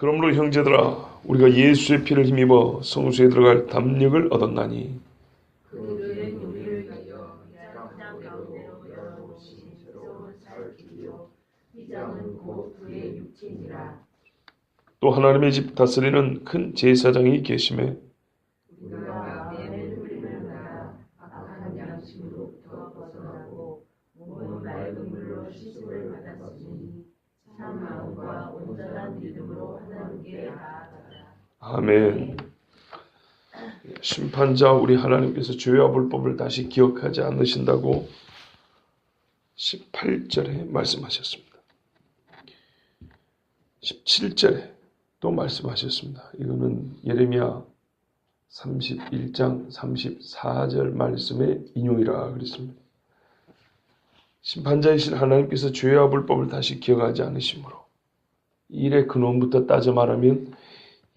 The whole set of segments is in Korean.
그러므로 형제들아 우리가 예수의 피를 힘입어 성소에 들어갈 담력을 얻었나니 그들은 우리를 위하여 휘장 가운데로 열어놓으신 새로운 살 줄이요 휘장은 곧 그의 육체니라. 또 하나님의 집 다스리는 큰 제사장이 계심에 우리가 매를 흘리는 나라 악한 양심으로부터 벗어나고 몸은 맑은 물로 씻음을 받았으니 참 마음과 온전한 믿음으로 하나님께 나아가라. 아멘. 심판자 우리 하나님께서 죄와 불법을 다시 기억하지 않으신다고 18절에 말씀하셨습니다. 17절에 또 말씀하셨습니다. 이거는 예레미야 31장 34절 말씀의 인용이라 그랬습니다. 심판자이신 하나님께서 죄와 불법을 다시 기억하지 않으시므로 일의 근원부터 따져 말하면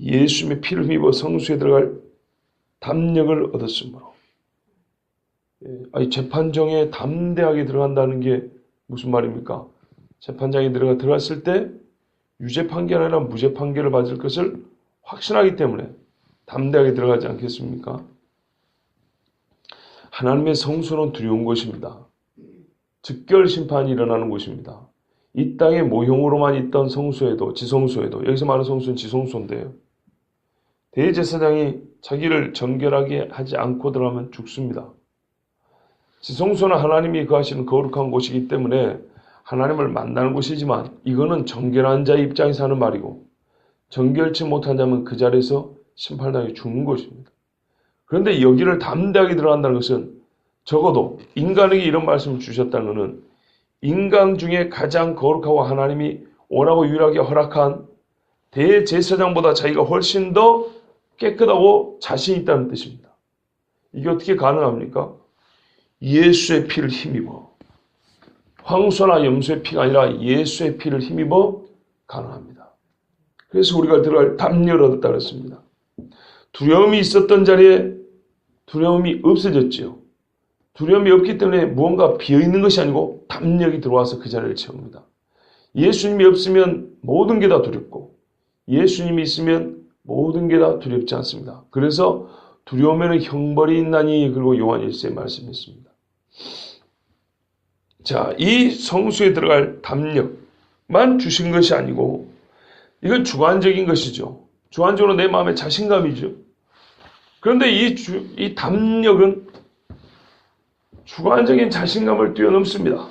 예수님의 피를 힘입어 성소에 들어갈 담력을 얻었으므로 재판정에 담대하게 들어간다는 게 무슨 말입니까? 재판장에 들어갔을 때 유죄 판결 아니라 무죄 판결을 받을 것을 확신하기 때문에 담대하게 들어가지 않겠습니까? 하나님의 성소는 두려운 것입니다. 즉결 심판이 일어나는 곳입니다. 이 땅의 모형으로만 있던 성소에도 지성소에도 여기서 말하는 성소는 지성소인데요. 대제사장이 자기를 정결하게 하지 않고 들어가면 죽습니다. 지성소는 하나님이 거하시는 거룩한 곳이기 때문에 하나님을 만나는 곳이지만 이거는 정결한 자의 입장에서 하는 말이고 정결치 못한 자면 그 자리에서 심판당해 죽는 것입니다. 그런데 여기를 담대하게 들어간다는 것은 적어도 인간에게 이런 말씀을 주셨다는 것은 인간 중에 가장 거룩하고 하나님이 원하고 유일하게 허락한 대제사장보다 자기가 훨씬 더 깨끗하고 자신 있다는 뜻입니다. 이게 어떻게 가능합니까? 예수의 피를 힘입어 황소나 염소의 피가 아니라 예수의 피를 힘입어 가능합니다. 그래서 우리가 들어갈 담력을 얻었다 그랬습니다. 두려움이 있었던 자리에 두려움이 없어졌지요. 두려움이 없기 때문에 무언가 비어있는 것이 아니고 담력이 들어와서 그 자리를 채웁니다. 예수님이 없으면 모든 게 다 두렵고 예수님이 있으면 모든 게 다 두렵지 않습니다. 그래서 두려우면 형벌이 있나니 그리고 요한 1세에 말씀했습니다. 자, 이 성수에 들어갈 담력만 주신 것이 아니고 이건 주관적인 것이죠. 주관적으로 내 마음의 자신감이죠. 그런데 이 담력은 주관적인 자신감을 뛰어넘습니다.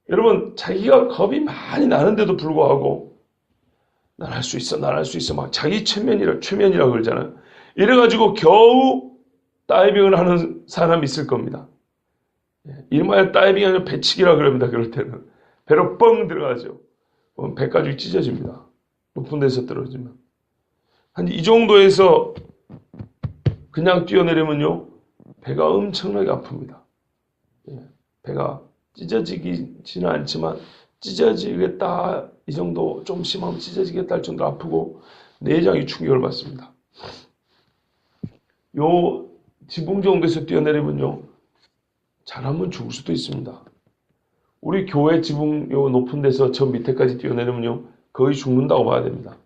여러분, 자기가 겁이 많이 나는데도 불구하고 난 할 수 있어, 난 할 수 있어 막 자기 최면이라 그러잖아요. 이래가지고 겨우 다이빙을 하는 사람이 있을 겁니다. 이름하여 다이빙이 아니라 배치기라 그럽니다. 그럴 때는 배로 뻥 들어가죠. 배가죽이 찢어집니다. 높은 데서 떨어지면 한 이 정도에서 그냥 뛰어내리면요 배가 엄청나게 아픕니다. 배가 찢어지지는 않지만 찢어지겠다 이 정도 좀 심하면 찢어지겠다 할 정도로 아프고 내장이 충격을 받습니다. 요 지붕 정도에서 뛰어내리면요 잘하면 죽을 수도 있습니다. 우리 교회 지붕 요 높은 데서 저 밑에까지 뛰어내리면요 거의 죽는다고 봐야 됩니다.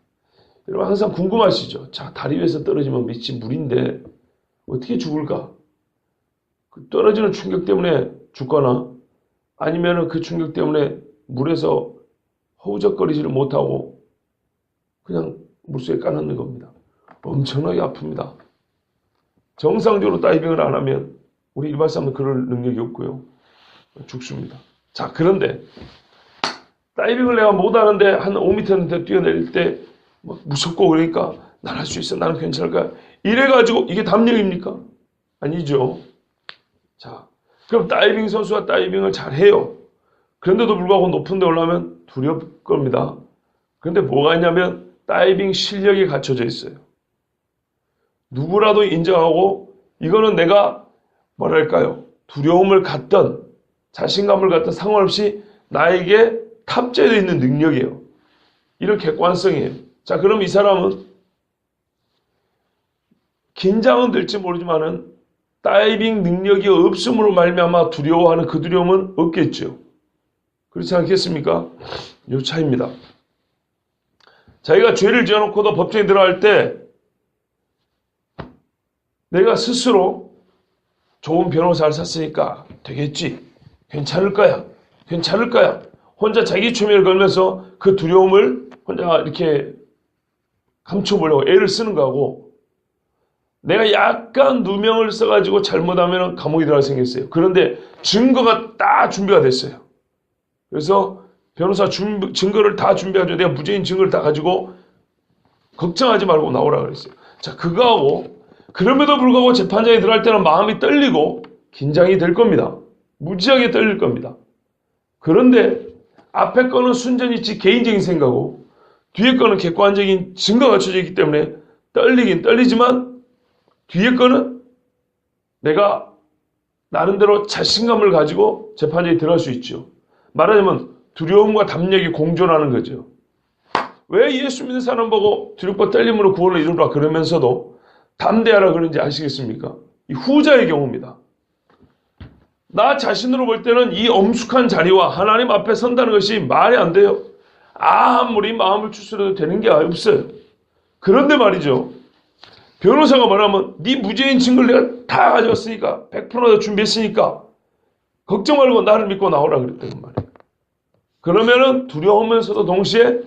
여러분 항상 궁금하시죠? 자, 다리 위에서 떨어지면 밑이 물인데 어떻게 죽을까? 그 떨어지는 충격 때문에 죽거나 아니면 그 충격 때문에 물에서 허우적거리지를 못하고 그냥 물속에 까넣는 겁니다. 엄청나게 아픕니다. 정상적으로 다이빙을 안 하면 우리 일반 사람은 그럴 능력이 없고요. 죽습니다. 자, 그런데 다이빙을 내가 못하는데 한 5m인데 뛰어내릴 때 막 무섭고 그러니까 난 할 수 있어, 나는 괜찮을까? 이래가지고 이게 담력입니까? 아니죠. 자, 그럼 다이빙 선수가 다이빙을 잘해요. 그런데도 불구하고 높은 데 올라가면 두려울 겁니다. 그런데 뭐가 있냐면 다이빙 실력이 갖춰져 있어요. 누구라도 인정하고 이거는 내가 뭐랄까요? 두려움을 갖던 자신감을 갖던 상관없이 나에게 탑재되어 있는 능력이에요. 이런 객관성이에요. 자, 그럼 이 사람은 긴장은 될지 모르지만은 다이빙 능력이 없음으로 말미암아 두려워하는 그 두려움은 없겠죠. 그렇지 않겠습니까? 요 차이입니다. 자기가 죄를 지어놓고도 법정에 들어갈 때 내가 스스로 좋은 변호사를 샀으니까 되겠지. 괜찮을 거야. 괜찮을 거야. 혼자 자기 최면을 걸면서 그 두려움을 혼자 이렇게 감춰보려고 애를 쓰는 거하고, 내가 약간 누명을 써가지고 잘못하면 감옥에 들어갈 생겼어요. 그런데 증거가 다 준비가 됐어요. 그래서 변호사 증거를 다 준비하죠. 내가 무죄인 증거를 다 가지고 걱정하지 말고 나오라 그랬어요. 자, 그거하고 그럼에도 불구하고 재판장에 들어갈 때는 마음이 떨리고 긴장이 될 겁니다. 무지하게 떨릴 겁니다. 그런데 앞에 거는 순전히 개인적인 생각이고 뒤에 거는 객관적인 증거가 갖춰져 있기 때문에 떨리긴 떨리지만 뒤에 거는 내가 나름대로 자신감을 가지고 재판장에 들어갈 수 있죠. 말하자면 두려움과 담력이 공존하는 거죠. 왜 예수 믿는 사람 보고 두렵고 떨림으로 구원을 이루라 그러면서도 담대하라 그런지 아시겠습니까? 이 후자의 경우입니다. 나 자신으로 볼 때는 이 엄숙한 자리와 하나님 앞에 선다는 것이 말이 안 돼요. 아무리 마음을 추스려도 되는 게 없어요. 그런데 말이죠. 변호사가 말하면 네 무죄인 증거를 내가 다 가져왔으니까 100%다 준비했으니까 걱정 말고 나를 믿고 나오라 그랬단 말이에요. 그러면은 두려우면서도 동시에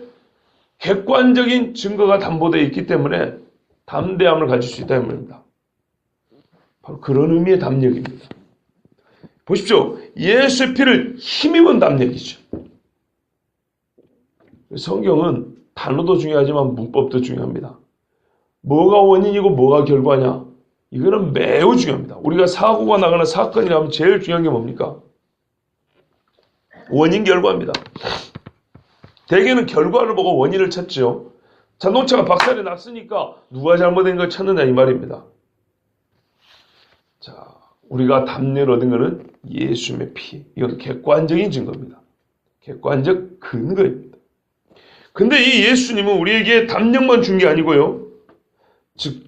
객관적인 증거가 담보되어 있기 때문에 담대함을 가질 수 있다는 말입니다. 바로 그런 의미의 담력입니다. 보십시오. 예수의 피를 힘입은 담력이죠. 성경은 단어도 중요하지만 문법도 중요합니다. 뭐가 원인이고 뭐가 결과냐? 이거는 매우 중요합니다. 우리가 사고가 나거나 사건이 나면 제일 중요한 게 뭡니까? 원인 결과입니다. 대개는 결과를 보고 원인을 찾죠. 자동차가 박살이 났으니까 누가 잘못된 걸 찾느냐 이 말입니다. 자, 우리가 담력을 얻은 것은 예수님의 피. 이건 객관적인 증거입니다. 객관적 근거입니다. 근데 이 예수님은 우리에게 담력만 준 게 아니고요. 즉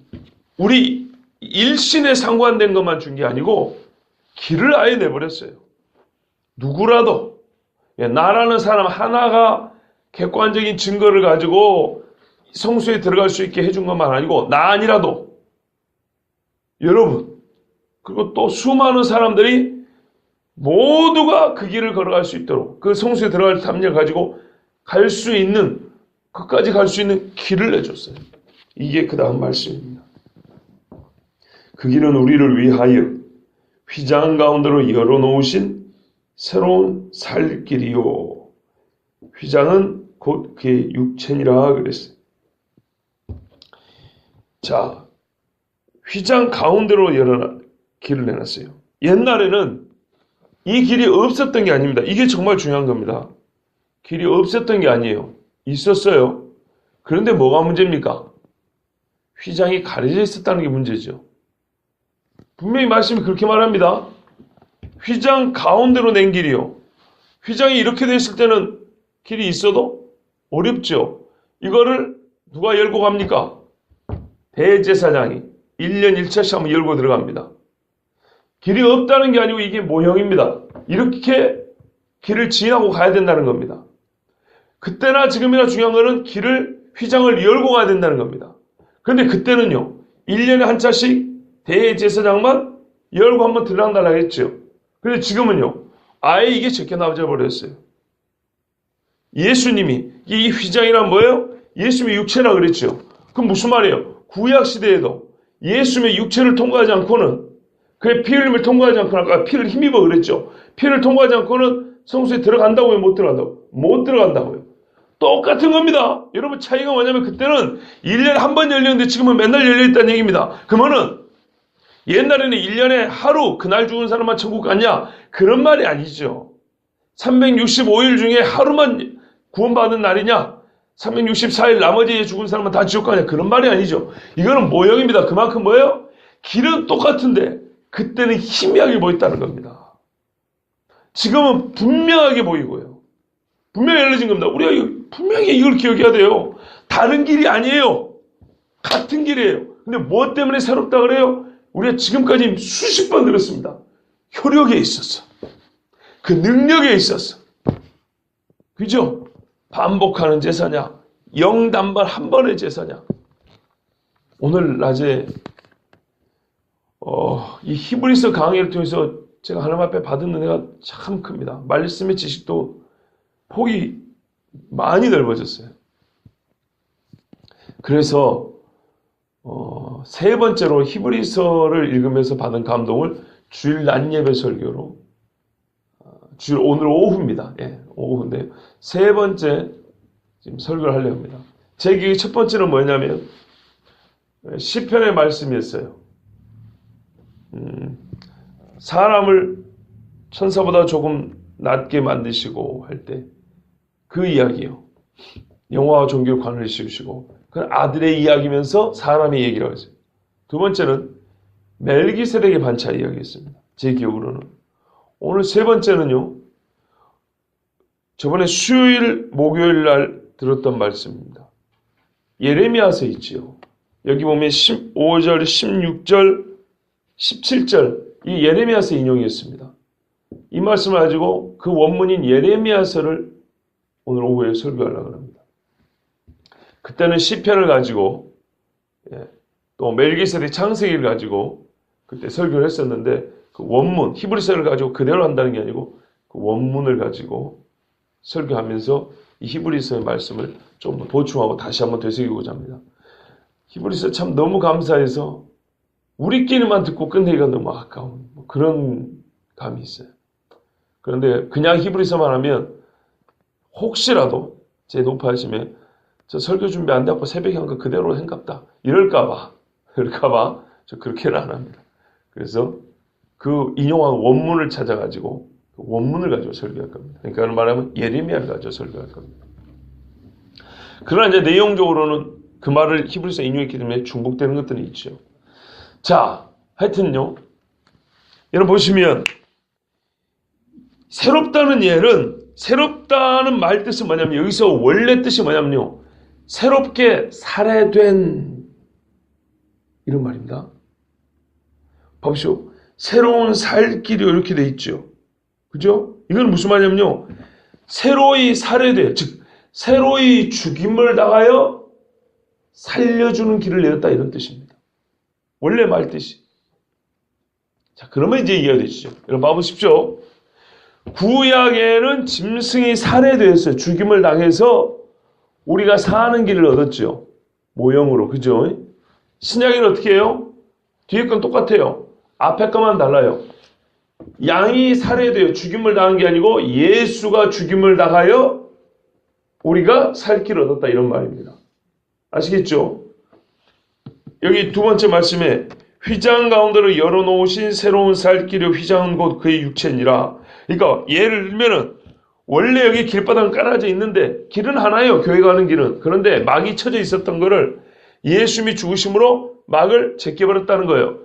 우리 일신에 상관된 것만 준 게 아니고 길을 아예 내버렸어요. 누구라도 나라는 사람 하나가 객관적인 증거를 가지고 성수에 들어갈 수 있게 해준 것만 아니고 나 아니라도 여러분 그리고 또 수많은 사람들이 모두가 그 길을 걸어갈 수 있도록 그 성수에 들어갈 담력을 가지고 갈 수 있는 끝까지 갈 수 있는 길을 내줬어요. 이게 그 다음 말씀입니다. 그 길은 우리를 위하여 휘장 가운데로 열어놓으신 새로운 살 길이요. 휘장은 곧 그의 육체니라 그랬어요. 자, 휘장 가운데로 길을 내놨어요. 옛날에는 이 길이 없었던 게 아닙니다. 이게 정말 중요한 겁니다. 길이 없었던 게 아니에요. 있었어요. 그런데 뭐가 문제입니까? 휘장이 가려져 있었다는 게 문제죠. 분명히 말씀이 그렇게 말합니다. 휘장 가운데로 낸 길이요. 휘장이 이렇게 돼 있을 때는 길이 있어도 어렵죠. 이거를 누가 열고 갑니까? 대제사장이 1년 1차 시험을 열고 들어갑니다. 길이 없다는 게 아니고 이게 모형입니다. 이렇게 길을 지나고 가야 된다는 겁니다. 그때나 지금이나 중요한 거는 휘장을 열고 가야 된다는 겁니다. 그런데 그때는요. 1년에 한 차씩 대제사장만 열고 한번 들락날락 했죠. 그런데 지금은요. 아예 이게 제껴나와져 버렸어요. 예수님이 이 휘장이란 뭐예요? 예수님의 육체라 그랬죠. 그럼 무슨 말이에요? 구약 시대에도 예수님의 육체를 통과하지 않고는 그의 피 흘림을 통과하지 않고는 아까 피를 힘입어 그랬죠. 피를 통과하지 않고는 성소에 들어간다고요? 못 들어간다고요? 못 들어간다고요. 똑같은 겁니다. 여러분 차이가 뭐냐면 그때는 1년에 한 번 열렸는데 지금은 맨날 열려있다는 얘기입니다. 그러면은 옛날에는 1년에 하루 그날 죽은 사람만 천국 갔냐? 그런 말이 아니죠. 365일 중에 하루만 구원받은 날이냐? 364일 나머지 죽은 사람은 다 지옥 가냐? 그런 말이 아니죠. 이거는 모형입니다. 그만큼 뭐예요? 길은 똑같은데 그때는 희미하게 보였다는 겁니다. 지금은 분명하게 보이고요. 분명히 알려진 겁니다. 우리가 분명히 이걸 기억해야 돼요. 다른 길이 아니에요. 같은 길이에요. 근데 무엇 때문에 새롭다 그래요? 우리가 지금까지 수십 번 들었습니다. 효력에 있어서. 그 능력에 있어서. 그죠? 반복하는 제사냐? 영단발 한 번의 제사냐. 오늘 낮에 이 히브리서 강의를 통해서 제가 하나님 앞에 받은 은혜가 참 큽니다. 말씀의 지식도 폭이 많이 넓어졌어요. 그래서 세 번째로 히브리서를 읽으면서 받은 감동을 주일 낮 예배 설교로 주일 오늘 오후입니다. 예, 오후인데 세 번째 지금 설교를 하려고 합니다. 제 기획 첫 번째는 뭐냐면 시편의 말씀이었어요. 사람을 천사보다 조금 낮게 만드시고 할 때 그 이야기요. 영화와 종교를 관을 씌우시고 그 아들의 이야기면서 사람의 얘기라고 했어요. 두 번째는 멜기세덱의 반차 이야기였습니다. 제 기억으로는. 오늘 세 번째는요. 저번에 수요일 목요일 날 들었던 말씀입니다. 예레미야서 있지요. 여기 보면 15절, 16절, 17절 이 예레미야서 인용이었습니다. 이 말씀을 가지고 그 원문인 예레미야서를 오늘 오후에 설교하려고 합니다. 그때는 시편을 가지고 또 멜기세덱 창세기를 가지고 그때 설교를 했었는데 그 원문 히브리서를 가지고 그대로 한다는 게 아니고 그 원문을 가지고 설교하면서 이 히브리서의 말씀을 좀 더 보충하고 다시 한번 되새기고자 합니다. 히브리서 참 너무 감사해서 우리끼리만 듣고 끝내기가 너무 아까운 그런 감이 있어요. 그런데 그냥 히브리서만 하면 혹시라도 제 높아하시면 저 설교 준비 안 되고 새벽에 한 거 그대로 행갑다 이럴까봐 저 그렇게는 안 합니다. 그래서 그 인용한 원문을 찾아가지고 그 원문을 가지고 설교할 겁니다. 그러니까 말하면 예레미야를 가지고 설교할 겁니다. 그러나 이제 내용적으로는 그 말을 히브리서 인용했기 때문에 중복되는 것들이 있죠. 자, 하여튼요. 여러분 보시면 새롭다는 예는 새롭다는 말 뜻은 뭐냐면 여기서 원래 뜻이 뭐냐면요. 새롭게 살해된 이런 말입니다. 보십시오. 새로운 살 길이 이렇게 돼 있죠. 그죠? 이건 무슨 말이냐면요. 새로이 살해돼. 즉 새로이 죽임을 당하여 살려주는 길을 내었다 이런 뜻입니다. 원래 말 뜻이. 자, 그러면 이제 이해가 되시죠. 여러분 봐보십시오. 구약에는 짐승이 살해되었어요. 죽임을 당해서 우리가 사는 길을 얻었죠. 모형으로. 그죠? 신약에는 어떻게 해요? 뒤에 건 똑같아요. 앞에 것만 달라요. 양이 살해되어 죽임을 당한 게 아니고 예수가 죽임을 당하여 우리가 살 길을 얻었다 이런 말입니다. 아시겠죠? 여기 두 번째 말씀에 휘장 가운데로 열어놓으신 새로운 살 길의 휘장은 곧 그의 육체니라. 그러니까 예를 들면은 원래 여기 길바닥은 깔아져 있는데 길은 하나예요. 교회 가는 길은. 그런데 막이 쳐져 있었던 거를 예수님이 죽으심으로 막을 제껴버렸다는 거예요.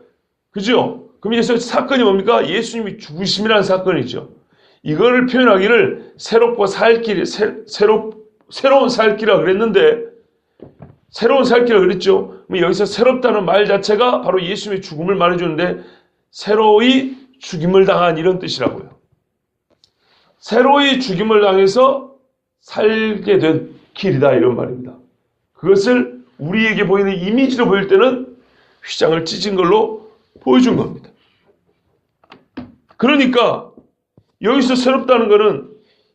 그죠? 그럼 여기서 사건이 뭡니까? 예수님이 죽으심이라는 사건이죠. 이거를 표현하기를 새롭고 살 길, 새로운 살 길이라고 그랬는데 새로운 살 길이라고 그랬죠. 그럼 여기서 새롭다는 말 자체가 바로 예수님의 죽음을 말해주는데 새로이 죽임을 당한 이런 뜻이라고요. 새로이 죽임을 당해서 살게 된 길이다 이런 말입니다. 그것을 우리에게 보이는 이미지로 보일 때는 휘장을 찢은 걸로 보여준 겁니다. 그러니까 여기서 새롭다는 것은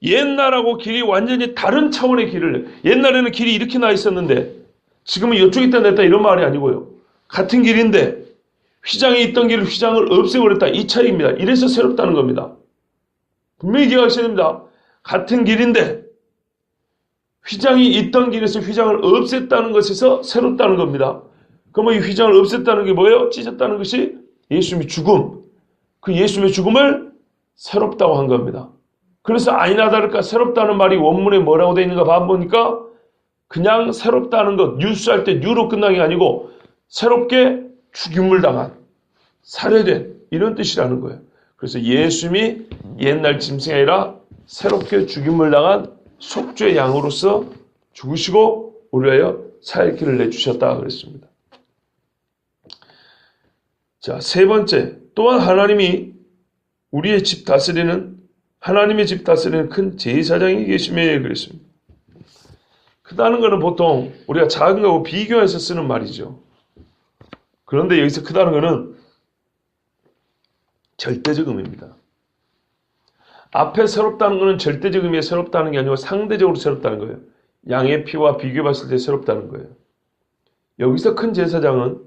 옛날하고 길이 완전히 다른 차원의 길을 옛날에는 길이 이렇게 나 있었는데 지금은 이쪽에 있다 냈다 이런 말이 아니고요. 같은 길인데 휘장에 있던 길을 휘장을 없애버렸다 이 차이입니다. 이래서 새롭다는 겁니다. 분명히 기억하셔야 됩니다. 같은 길인데 휘장이 있던 길에서 휘장을 없앴다는 것에서 새롭다는 겁니다. 그러면 이 휘장을 없앴다는 게 뭐예요? 찢었다는 것이 예수님의 죽음. 그 예수님의 죽음을 새롭다고 한 겁니다. 그래서 아니나 다를까 새롭다는 말이 원문에 뭐라고 되어 있는가 봐보니까 그냥 새롭다는 것, 뉴스할 때 뉴로 끝난 게 아니고 새롭게 죽임을 당한, 살해된 이런 뜻이라는 거예요. 그래서 예수님이 옛날 짐승이 아니라 새롭게 죽임을 당한 속죄의 양으로서 죽으시고 우리를 위하여 살 길을 내주셨다 그랬습니다. 자, 세 번째, 또한 하나님이 우리의 집 다스리는 하나님의 집 다스리는 큰 제사장이 계심에 그랬습니다. 크다는 것은 보통 우리가 작은 거하고 비교해서 쓰는 말이죠. 그런데 여기서 크다는 것은 절대적 의미입니다. 앞에 새롭다는 것은 절대적 의미에 새롭다는 게 아니고 상대적으로 새롭다는 거예요. 양의 피와 비교해 봤을 때 새롭다는 거예요. 여기서 큰 제사장은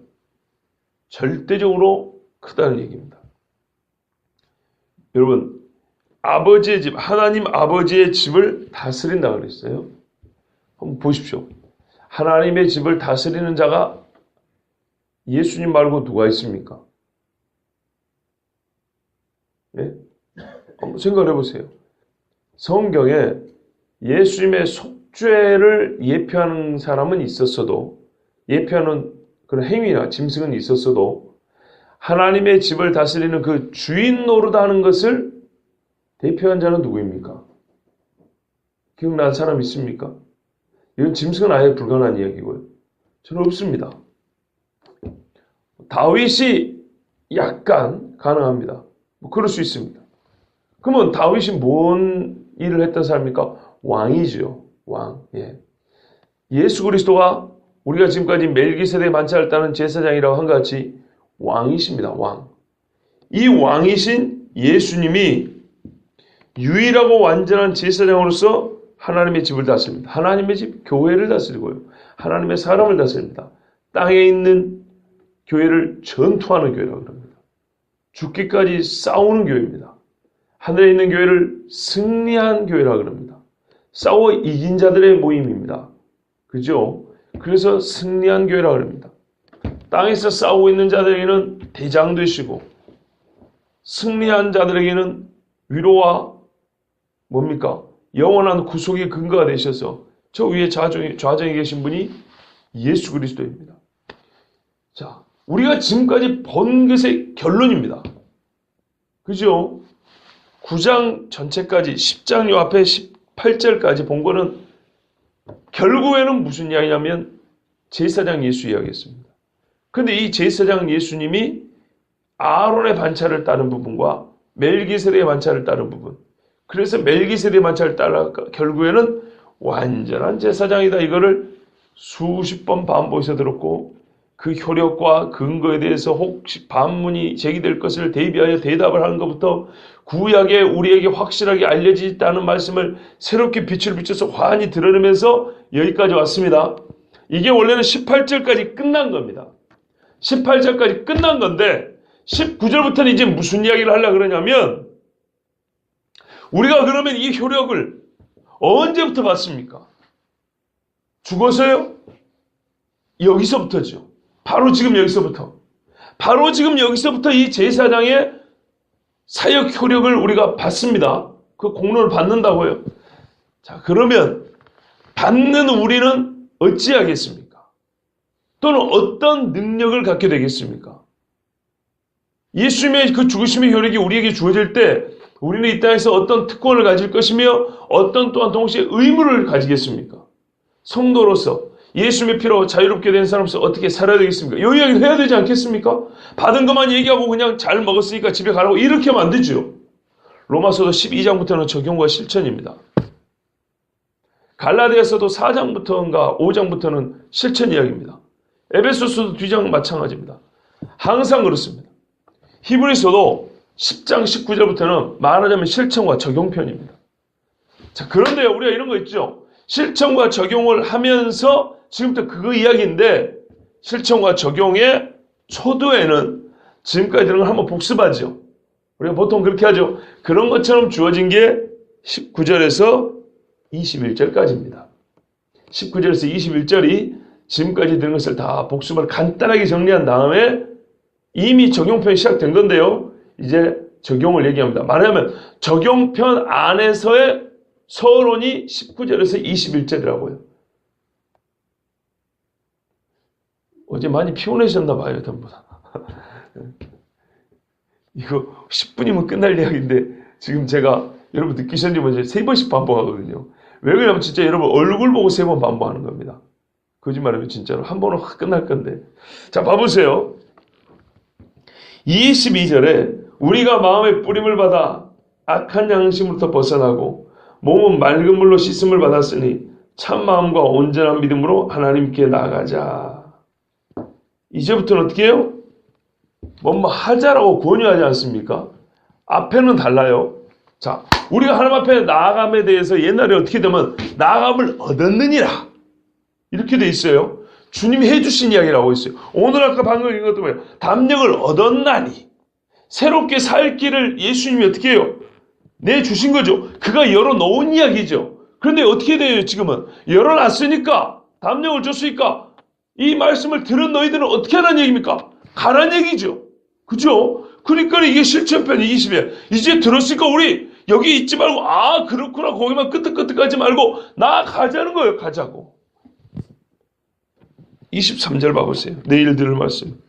절대적으로 크다는 얘기입니다. 여러분, 아버지의 집, 하나님 아버지의 집을 다스린다고 그랬어요. 한번 보십시오. 하나님의 집을 다스리는 자가 예수님 말고 누가 있습니까? 예? 한번 생각해 보세요. 성경에 예수님의 속죄를 예표하는 사람은 있었어도, 예표하는 그런 행위나 짐승은 있었어도, 하나님의 집을 다스리는 그 주인 노릇하는 것을 대표한 자는 누구입니까? 기억나는 사람 있습니까? 이건 짐승은 아예 불가능한 이야기고요. 저는 없습니다. 다윗이 약간 가능합니다. 뭐 그럴 수 있습니다. 그러면 다윗이 뭔 일을 했던 사람입니까? 왕이죠. 왕. 예. 예수 그리스도가 우리가 지금까지 멜기세덱 만찬을 따는 제사장이라고 한 것 같이 왕이십니다. 왕. 이 왕이신 예수님이 유일하고 완전한 제사장으로서 하나님의 집을 다스립니다. 하나님의 집, 교회를 다스리고요. 하나님의 사람을 다스립니다. 땅에 있는 교회를 전투하는 교회라고 합니다. 죽기까지 싸우는 교회입니다. 하늘에 있는 교회를 승리한 교회라고 합니다. 싸워 이긴 자들의 모임입니다. 그죠? 그래서 승리한 교회라고 합니다. 땅에서 싸우고 있는 자들에게는 대장 되시고 승리한 자들에게는 위로와 뭡니까? 영원한 구속의 근거가 되셔서 저 위에 좌정에 계신 분이 예수 그리스도입니다. 자, 우리가 지금까지 본 것의 결론입니다. 그죠? 9장 전체까지 10장 요 앞에 18절까지 본 거는 결국에는 무슨 이야기냐면 제사장 예수 이야기였습니다. 근데 이 제사장 예수님이 아론의 반차를 따른 부분과 멜기세덱의 반차를 따른 부분, 그래서 멜기세덱의 반차를 따라 결국에는 완전한 제사장이다, 이거를 수십 번 반복해서 들었고, 그 효력과 근거에 대해서 혹시 반문이 제기될 것을 대비하여 대답을 하는 것부터 구약에 우리에게 확실하게 알려지다는 말씀을 새롭게 빛을 비춰서 환히 드러내면서 여기까지 왔습니다. 이게 원래는 18절까지 끝난 겁니다. 18절까지 끝난 건데 19절부터는 이제 무슨 이야기를 하려고 그러냐면, 우리가 그러면 이 효력을 언제부터 받습니까? 죽어서요? 여기서부터죠. 바로 지금 여기서부터. 바로 지금 여기서부터 이 제사장의 사역 효력을 우리가 받습니다. 그 공로를 받는다고요. 자, 그러면 받는 우리는 어찌하겠습니까? 또는 어떤 능력을 갖게 되겠습니까? 예수님의 그 죽으심의 효력이 우리에게 주어질 때 우리는 이 땅에서 어떤 특권을 가질 것이며 어떤 또한 동시에 의무를 가지겠습니까? 성도로서 예수님의 피로 자유롭게 된 사람으로서 어떻게 살아야 되겠습니까? 이 이야기를 해야 되지 않겠습니까? 받은 것만 얘기하고 그냥 잘 먹었으니까 집에 가라고 이렇게 하면 안 되죠. 로마서도 12장부터는 적용과 실천입니다. 갈라디아서도 4장부터인가 5장부터는 실천 이야기입니다. 에베소서도 뒤장 마찬가지입니다. 항상 그렇습니다. 히브리서도 10장 19절부터는 말하자면 실천과 적용편입니다. 자, 그런데 우리가 이런 거 있죠. 실천과 적용을 하면서 지금부터 그거 이야기인데, 실천과 적용의 초도에는 지금까지 들은 걸 한번 복습하죠. 우리가 보통 그렇게 하죠. 그런 것처럼 주어진 게 19절에서 21절까지입니다. 19절에서 21절이 지금까지 들은 것을 다 복습을 간단하게 정리한 다음에 이미 적용편이 시작된 건데요. 이제 적용을 얘기합니다. 말하자면 적용편 안에서의 서론이 19절에서 21절이라고요. 어제 많이 피곤하셨나 봐요, 전부 다. 이거 10분이면 끝날 이야기인데 지금 제가 여러분 느끼셨는지 모르겠는데 3번씩 반복하거든요. 왜 그러냐면 진짜 여러분 얼굴 보고 3번 반복하는 겁니다. 거짓말하면 진짜로 한 번은 확 끝날 건데. 자, 봐보세요. 22절에 우리가 마음의 뿌림을 받아 악한 양심으로부터 벗어나고 몸은 맑은 물로 씻음을 받았으니 참 마음과 온전한 믿음으로 하나님께 나아가자. 이제부터는 어떻게 해요? 뭐 하자라고 권유하지 않습니까? 앞에는 달라요. 자, 우리가 하나님 앞에 나아감에 대해서 옛날에 어떻게 되면 나아감을 얻었느니라 이렇게 돼 있어요. 주님이 해주신 이야기라고 있어요. 오늘 아까 방금 읽은 것도 뭐예요? 담력을 얻었나니 새롭게 살 길을 예수님이 어떻게 해요? 내주신 거죠. 그가 열어놓은 이야기죠. 그런데 어떻게 돼요? 지금은 열어놨으니까 담력을 줬으니까 이 말씀을 들은 너희들은 어떻게 하라는 얘기입니까? 가라는 얘기죠. 그죠? 그러니까 이게 실천편 20에 이제 들었으니까 우리 여기 있지 말고 그렇구나 거기만 끄떡끄떡하지 말고 나아가자는 거예요. 가자고. 23절 봐보세요. 내일 들을 말씀.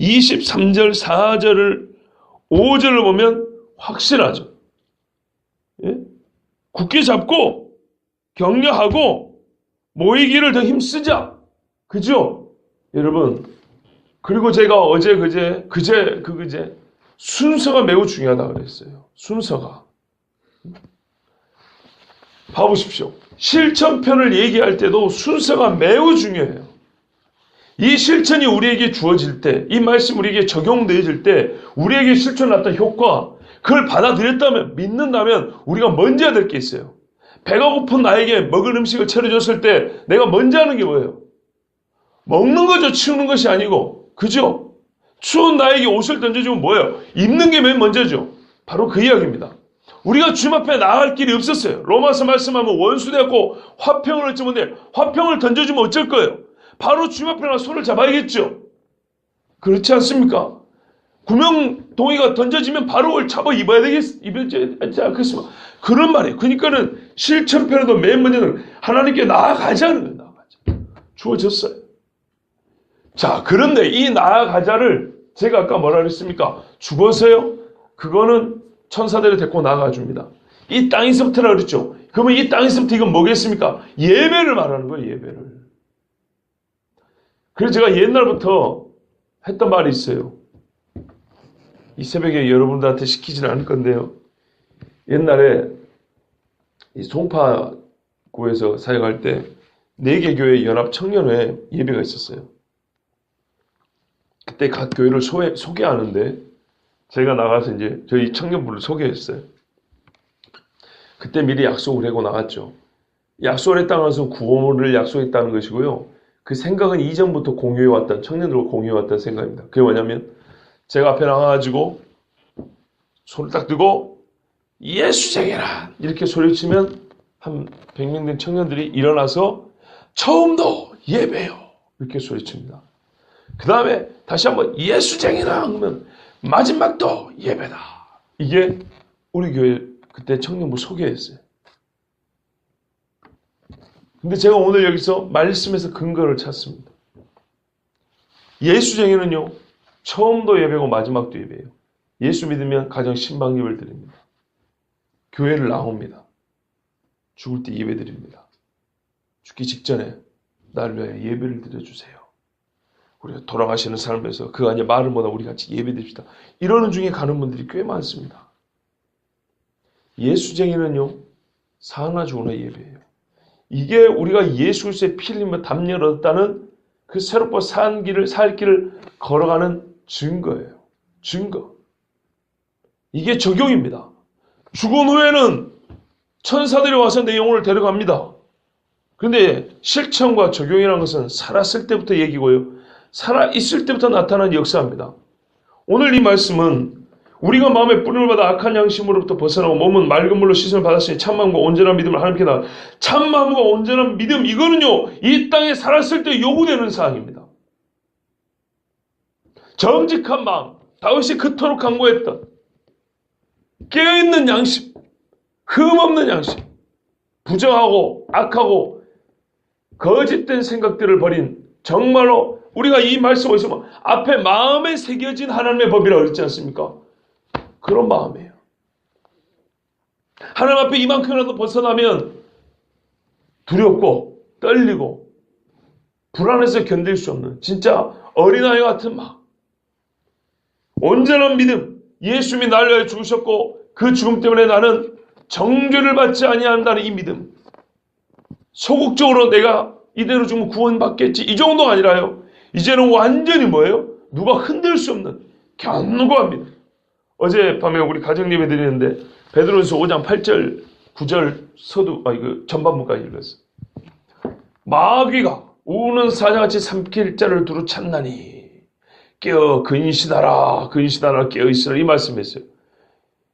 23절 4절을 5절을 보면 확실하죠. 예? 굳게 잡고 격려하고 모이기를 더 힘쓰자. 그죠? 여러분, 그리고 제가 어제 그제 순서가 매우 중요하다고 그랬어요. 순서가. 봐보십시오. 실천편을 얘기할 때도 순서가 매우 중요해요. 이 실천이 우리에게 주어질 때, 이 말씀 우리에게 적용되어질 때, 우리에게 실천 났던 효과, 그걸 받아들였다면, 믿는다면 우리가 먼저 해야 될 게 있어요. 배가 고픈 나에게 먹을 음식을 차려줬을 때 내가 먼저 하는 게 뭐예요? 먹는 거죠. 치우는 것이 아니고. 그죠? 추운 나에게 옷을 던져주면 뭐예요? 입는 게 맨 먼저죠. 바로 그 이야기입니다. 우리가 주님 앞에 나아갈 길이 없었어요. 로마서 말씀하면 원수되었고 화평을 얻으면 화평을 던져주면 어쩔 거예요? 바로 주님 앞에 나가 손을 잡아야겠죠. 그렇지 않습니까? 구명동이가 던져지면 바로 그걸 잡아 입어야 되지 않겠습니까? 그런 말이에요. 그러니까는 실천편에도 맨 먼저는 하나님께 나아가자는 거예요. 나아가자. 주어졌어요. 자, 그런데 이 나아가자를 제가 아까 뭐라 그랬습니까? 죽어서요? 그거는 천사들이 데리고 나아가 줍니다. 이 땅에서부터라 그랬죠. 그러면 이 땅에서부터 이건 뭐겠습니까? 예배를 말하는 거예요. 예배를. 그래서 제가 옛날부터 했던 말이 있어요. 이 새벽에 여러분들한테 시키지는 않을 건데요. 옛날에 이 송파구에서 사역할 때 4개 교회 연합 청년회 예배가 있었어요. 그때 각 교회를 소개하는데 제가 나가서 이제 저희 청년부를 소개했어요. 그때 미리 약속을 하고 나갔죠. 약속을 했다는 것은 구호를 약속했다는 것이고요. 그 생각은 이전부터 공유해왔던, 청년들과 공유해왔던 생각입니다. 그게 뭐냐면 제가 앞에 나가가지고 손을 딱 들고 예수쟁이라 이렇게 소리치면 한 100명 된 청년들이 일어나서 처음도 예배요 이렇게 소리칩니다. 그 다음에 다시 한번 예수쟁이라 하면 마지막도 예배다. 이게 우리 교회 그때 청년부 소개했어요. 근데 제가 오늘 여기서 말씀에서 근거를 찾습니다. 예수쟁이는요, 처음도 예배고 마지막도 예배예요. 예수 믿으면 가정 신방예배를 드립니다. 교회를 나옵니다. 죽을 때 예배 드립니다. 죽기 직전에 나를 위하여 예배를 드려주세요. 우리가 돌아가시는 삶에서 그 안에 말을 못하고 우리 같이 예배 드립시다. 이러는 중에 가는 분들이 꽤 많습니다. 예수쟁이는요, 사나 죽으나 예배예요. 이게 우리가 예수 그리스도의 피 흘림으로 담력을 얻었다는 그 새롭고 살 길을 걸어가는 증거예요. 증거. 이게 적용입니다. 죽은 후에는 천사들이 와서 내 영혼을 데려갑니다. 그런데 실천과 적용이라는 것은 살았을 때부터 얘기고요. 살아있을 때부터 나타난 역사입니다. 오늘 이 말씀은 우리가 마음에 뿌림을 받아 악한 양심으로부터 벗어나고 몸은 맑은 물로 씻음을 받았으니 참마음과 온전한 믿음을 하나님께 나아. 참마음과 온전한 믿음, 이거는요, 이 땅에 살았을 때 요구되는 사항입니다. 정직한 마음, 다윗이 그토록 간구했던 깨어있는 양심, 흠없는 양심, 부정하고 악하고 거짓된 생각들을 버린, 정말로 우리가 이 말씀을 있으면 앞에 마음에 새겨진 하나님의 법이라고 그랬지 않습니까? 그런 마음이에요. 하나님 앞에 이만큼이라도 벗어나면 두렵고 떨리고 불안해서 견딜 수 없는 진짜 어린아이 같은 마음. 온전한 믿음. 예수님이 나를 위하여 죽으셨고 그 죽음 때문에 나는 정죄를 받지 아니한다는 이 믿음. 소극적으로 내가 이대로 좀 구원받겠지 이 정도가 아니라요. 이제는 완전히 뭐예요? 누가 흔들 수 없는 견고합니다. 어젯밤에 우리 가정 예배 드리는데 베드로전서 5장 8절 9절 전반부까지 읽었어요. 마귀가 우는 사자같이 삼킬 자를 두루 찾나니 깨어 근시하라 깨어있으라 이 말씀했어요.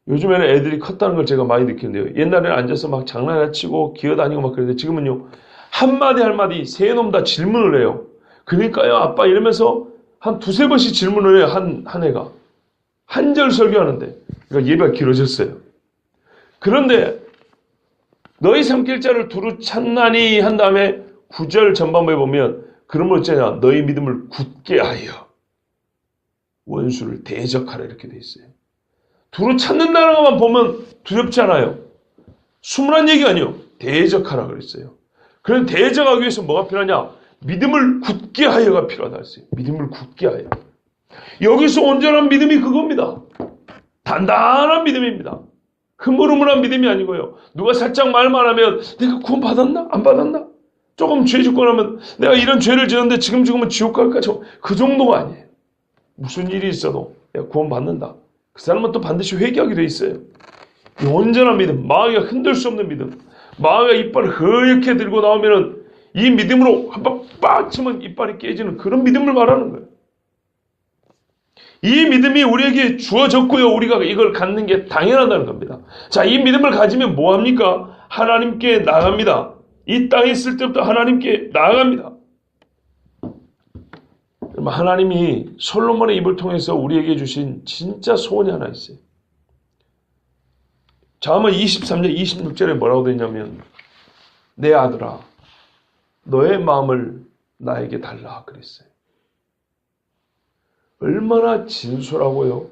요즘에는 애들이 컸다는 걸 제가 많이 느끼는데요. 옛날에는 앉아서 막 장난이나 치고 기어다니고 막 그랬는데 지금은요. 한마디 세 놈 다 질문을 해요. 그러니까요 아빠 이러면서 한 두세 번씩 질문을 해요. 한 애가. 한 절 설교하는데 그러니까 예배가 길어졌어요. 그런데 너희 삼킬 자를 두루 찾나니 한 다음에 9절 전반부에 보면 그러면 어쩌냐 너희 믿음을 굳게 하여 원수를 대적하라 이렇게 돼 있어요. 두루 찾는다는 것만 보면 두렵지 않아요. 숨으란 얘기가 아니에요. 대적하라 그랬어요. 그런 대적하기 위해서 뭐가 필요하냐? 믿음을 굳게 하여가 필요하다 했어요. 믿음을 굳게 하여. 여기서 온전한 믿음이 그겁니다. 단단한 믿음입니다. 흐물흐물한 믿음이 아니고요. 누가 살짝 말만 하면 내가 구원 받았나? 안 받았나? 조금 죄 짓고 나면 내가 이런 죄를 지었는데 지금 죽으면 지옥 갈까? 그 정도가 아니에요. 무슨 일이 있어도 내가 구원 받는다. 그 사람은 또 반드시 회개하게 돼 있어요. 이 온전한 믿음, 마귀가 흔들 수 없는 믿음. 마귀가 이빨을 허옇게 들고 나오면은 이 믿음으로 한번 빡 치면 이빨이 깨지는 그런 믿음을 말하는 거예요. 이 믿음이 우리에게 주어졌고요. 우리가 이걸 갖는 게 당연하다는 겁니다. 자, 이 믿음을 가지면 뭐합니까? 하나님께 나아갑니다. 이 땅에 있을 때부터 하나님께 나아갑니다. 하나님이 솔로몬의 입을 통해서 우리에게 주신 진짜 소원이 하나 있어요. 잠언 23장 26절에 뭐라고 되어 있냐면 내 아들아 너의 마음을 나에게 달라 그랬어요. 얼마나 진솔하고요.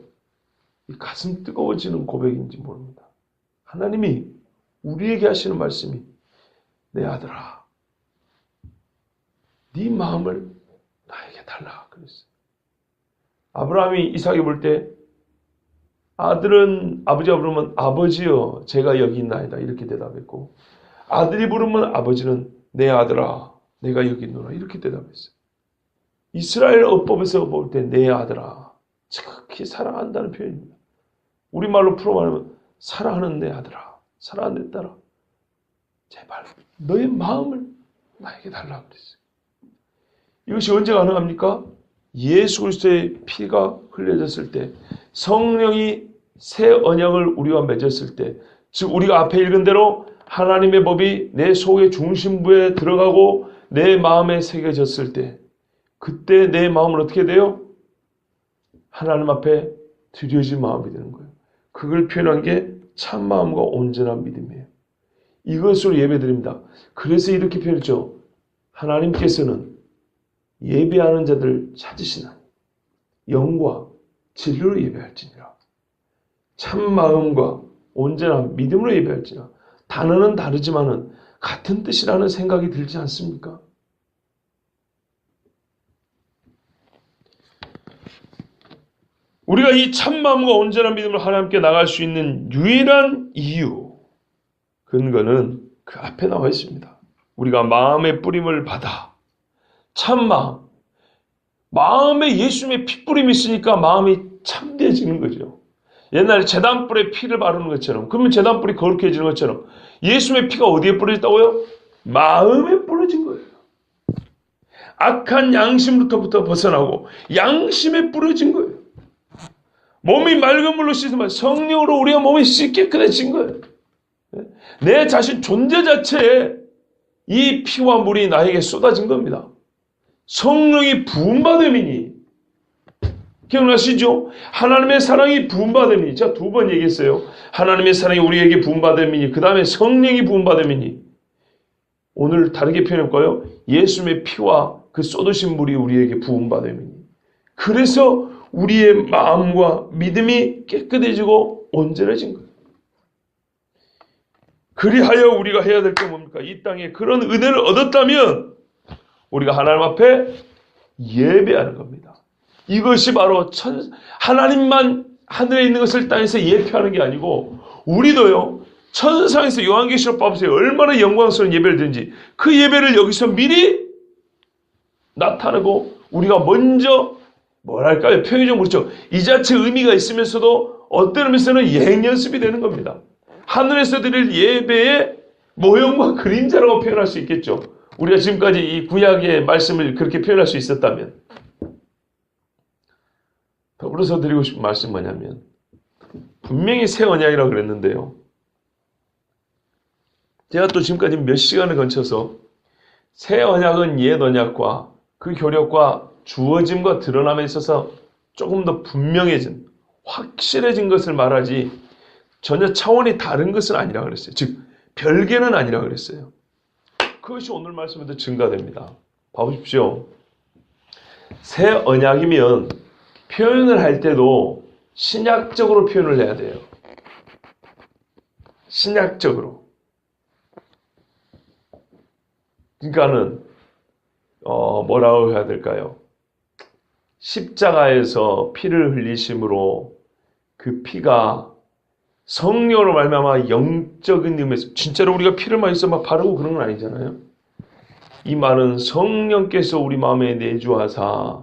가슴 뜨거워지는 고백인지 모릅니다. 하나님이 우리에게 하시는 말씀이 내 아들아 네 마음을 나에게 달라 그랬어요. 아브라함이 이삭이 볼 때 아들은 아버지가 부르면 아버지여 제가 여기 있나이다 이렇게 대답했고 아들이 부르면 아버지는 내 아들아 내가 여기 있노라 이렇게 대답했어요. 이스라엘 어법에서 볼 때 내 아들아 지극히 사랑한다는 표현입니다. 우리말로 풀어 말하면 사랑하는 내 아들아 사랑하는 내 딸아 제발 너의 마음을 나에게 달라 그랬어요. 이것이 언제 가능합니까? 예수 그리스도의 피가 흘려졌을 때 성령이 새 언약을 우리와 맺었을 때 즉 우리가 앞에 읽은 대로 하나님의 법이 내 속의 중심부에 들어가고 내 마음에 새겨졌을 때 그때 내 마음은 어떻게 돼요? 하나님 앞에 드려진 마음이 되는 거예요. 그걸 표현한 게 참마음과 온전한 믿음이에요. 이것으로 예배드립니다. 그래서 이렇게 표현했죠. 하나님께서는 예배하는 자들 찾으시나니 영과 진리로 예배할지니라. 참마음과 온전한 믿음으로 예배할지니라. 단어는 다르지만은 같은 뜻이라는 생각이 들지 않습니까? 우리가 이 참마음과 온전한 믿음으로 하나님께 나갈 수 있는 유일한 이유, 근거는 그 앞에 나와 있습니다. 우리가 마음의 뿌림을 받아 참마음, 마음에 예수님의 핏뿌림이 있으니까 마음이 참되어지는 거죠. 옛날에 제단불에 피를 바르는 것처럼 그러면 제단불이 거룩해지는 것처럼 예수님의 피가 어디에 뿌려졌다고요? 마음에 뿌려진 거예요. 악한 양심부터 벗어나고 양심에 뿌려진 거예요. 몸이 맑은 물로 씻으면 성령으로 우리가 몸이 깨끗해진 거예요. 내 자신 존재 자체에 이 피와 물이 나에게 쏟아진 겁니다. 성령이 부음받음이니 기억나시죠? 하나님의 사랑이 부음받음이니 제가 2번 얘기했어요. 하나님의 사랑이 우리에게 부음받음이니 그 다음에 성령이 부음받음이니 오늘 다르게 표현할까요? 예수님의 피와 그 쏟으신 물이 우리에게 부음받음이니 그래서 우리의 마음과 믿음이 깨끗해지고 온전해진 거예요. 그리하여 우리가 해야 될 게 뭡니까? 이 땅에 그런 은혜를 얻었다면 우리가 하나님 앞에 예배하는 겁니다. 이것이 바로 하나님만 하늘에 있는 것을 땅에서 예표하는 게 아니고 우리도요 천상에서 요한계시록 봐보세요. 얼마나 영광스러운 예배를 드는지. 그 예배를 여기서 미리 나타내고 우리가 먼저 뭐랄까요? 표현이 좀 그렇죠. 이 자체 의미가 있으면서도 어떤 의미에서는 예행 연습이 되는 겁니다. 하늘에서 드릴 예배의 모형과 그림자라고 표현할 수 있겠죠. 우리가 지금까지 이 구약의 말씀을 그렇게 표현할 수 있었다면. 더불어서 드리고 싶은 말씀은 뭐냐면 분명히 새 언약이라고 그랬는데요. 제가 또 지금까지 몇 시간을 걸쳐서 새 언약은 옛 언약과 그 효력과 주어짐과 드러남에 있어서 조금 더 분명해진, 확실해진 것을 말하지 전혀 차원이 다른 것은 아니라 그랬어요. 즉 별개는 아니라 그랬어요. 그것이 오늘 말씀에도 증가됩니다. 봐보십시오. 새 언약이면 표현을 할 때도 신약적으로 표현을 해야 돼요. 신약적으로. 그러니까는 뭐라고 해야 될까요? 십자가에서 피를 흘리심으로 그 피가 성령으로 말미암아 영적인 의미에서 진짜로 우리가 피를 마셔서 막 바르고 그런 건 아니잖아요. 이 말은 성령께서 우리 마음에 내주하사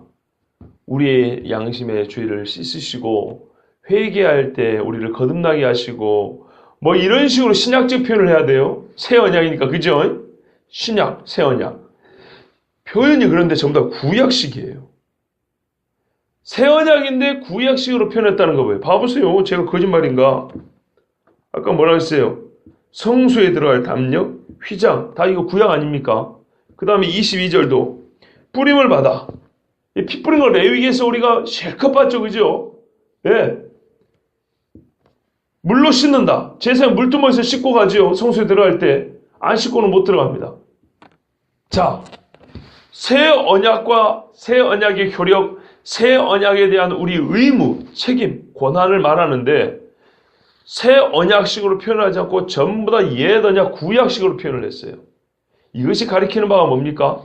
우리의 양심의 죄를 씻으시고 회개할 때 우리를 거듭나게 하시고 뭐 이런 식으로 신약적 표현을 해야 돼요. 새 언약이니까 그죠? 신약, 새 언약. 표현이 그런데 전부 다 구약식이에요. 새 언약인데 구약식으로 표현했다는 거 뭐예요? 봐보세요. 제가 거짓말인가? 아까 뭐라 했어요? 성소에 들어갈 담력, 휘장 다 이거 구약 아닙니까? 그 다음에 22절도 뿌림을 받아. 이 피 뿌린 걸 레위기에서 우리가 실컷 봤죠. 그죠? 예. 물로 씻는다. 제사장 물두멍에서 씻고 가죠. 성소에 들어갈 때. 안 씻고는 못 들어갑니다. 자, 새 언약과 새 언약의 효력, 새 언약에 대한 우리 의무, 책임, 권한을 말하는데 새 언약식으로 표현하지 않고 전부 다 옛 언약, 구약식으로 표현을 했어요. 이것이 가리키는 바가 뭡니까?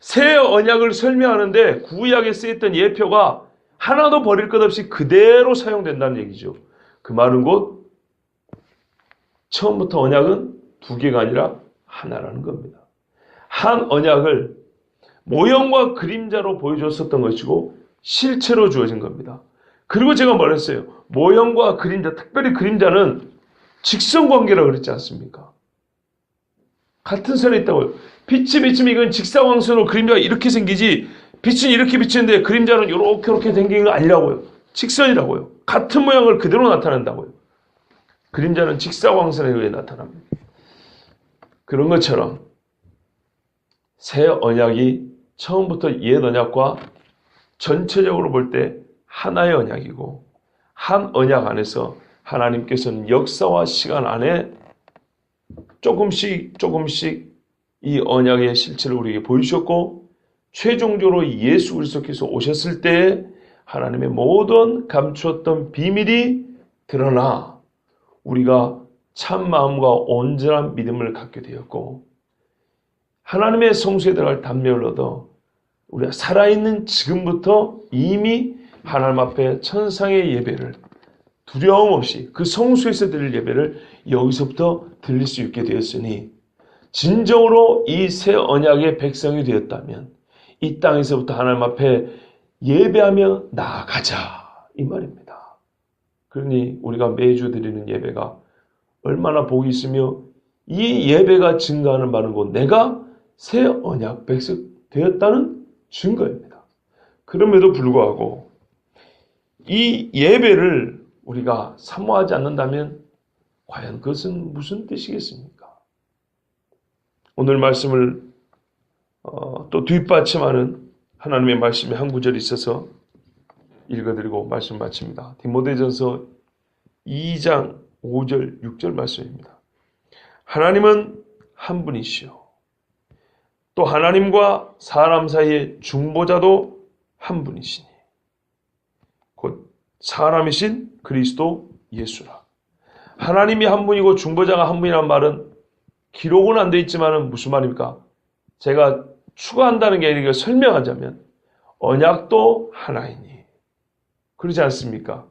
새 언약을 설명하는데 구약에 쓰였던 예표가 하나도 버릴 것 없이 그대로 사용된다는 얘기죠. 그 말은 곧 처음부터 언약은 두 개가 아니라 하나라는 겁니다. 한 언약을 모형과 그림자로 보여줬었던 것이고 실체로 주어진 겁니다. 그리고 제가 말했어요. 모형과 그림자, 특별히 그림자는 직선관계라고 그랬지 않습니까? 같은 선에 있다고요. 빛이 비치면 이건 직사광선으로 그림자가 이렇게 생기지 빛은 이렇게 비치는데 그림자는 이렇게 생기는 거 아니라고요. 직선이라고요. 같은 모양을 그대로 나타낸다고요. 그림자는 직사광선에 의해 나타납니다. 그런 것처럼 새 언약이 처음부터 옛 언약과 전체적으로 볼 때 하나의 언약이고 한 언약 안에서 하나님께서는 역사와 시간 안에 조금씩 이 언약의 실체를 우리에게 보여주셨고 최종적으로 예수 그리스도께서 오셨을 때 하나님의 모든 감추었던 비밀이 드러나 우리가 참 마음과 온전한 믿음을 갖게 되었고 하나님의 성소에 들어갈 담력을 얻어 우리가 살아있는 지금부터 이미 하나님 앞에 천상의 예배를 두려움 없이 그 성소에서 드릴 예배를 여기서부터 드릴 수 있게 되었으니 진정으로 이 새 언약의 백성이 되었다면 이 땅에서부터 하나님 앞에 예배하며 나아가자 이 말입니다. 그러니 우리가 매주 드리는 예배가 얼마나 복이 있으며 이 예배가 증거하는 바는 곧 내가 새 언약 백성 되었다는 증거입니다. 그럼에도 불구하고 이 예배를 우리가 사모하지 않는다면 과연 그것은 무슨 뜻이겠습니까? 오늘 말씀을 또 뒷받침하는 하나님의 말씀이 한 구절이 있어서 읽어드리고 말씀 마칩니다. 디모데전서 2장 5절 6절 말씀입니다. 하나님은 한 분이시요 또 하나님과 사람 사이의 중보자도 한 분이시니 곧 사람이신 그리스도 예수라. 하나님이 한 분이고 중보자가 한 분이라는 말은 기록은 안 돼 있지만 무슨 말입니까? 제가 추가한다는 게 아니라 설명하자면 언약도 하나이니 그러지 않습니까?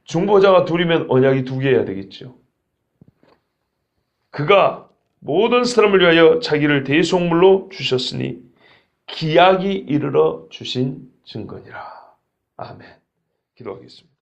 중보자가 둘이면 언약이 두 개여야 되겠죠. 그가 모든 사람을 위하여 자기를 대속물로 주셨으니 기약이 이르러 주신 증거니라. 아멘. 기도하겠습니다.